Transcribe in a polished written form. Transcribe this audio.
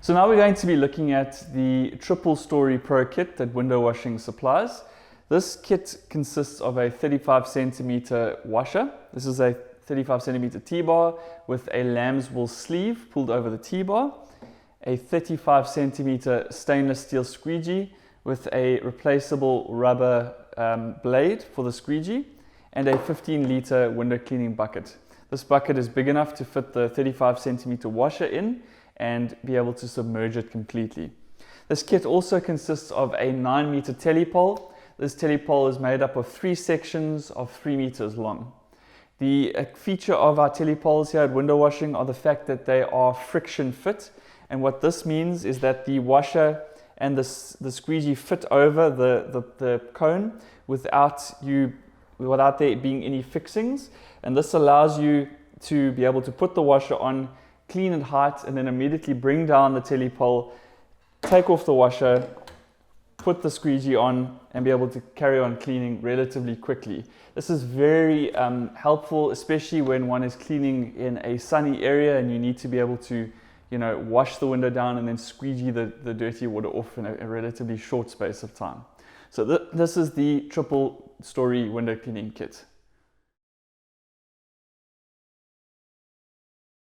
So now we're going to be looking at the triple Storey Pro Kit that window washing supplies. This kit consists of a 35 centimeter washer. This is a 35 centimeter T-bar with a lamb's wool sleeve pulled over the T-bar, a 35 centimeter stainless steel squeegee with a replaceable rubber blade for the squeegee, and a 15-liter window cleaning bucket. This bucket is big enough to fit the 35 centimeter washer in and be able to submerge it completely. This kit also consists of a 9-meter telepole. This telepole is made up of 3 sections of 3 meters long. The feature of our telepoles here at window washing are the fact that they are friction fit, and what this means is that the washer and the squeegee fit over the cone without there being any fixings, and this allows you to be able to put the washer on, clean it hot, and then immediately bring down the telepole, take off the washer, put the squeegee on, and be able to carry on cleaning relatively quickly. This is very helpful, especially when one is cleaning in a sunny area and you need to be able to, wash the window down and then squeegee the dirty water off in a relatively short space of time. So this is the triple Storey window cleaning kit.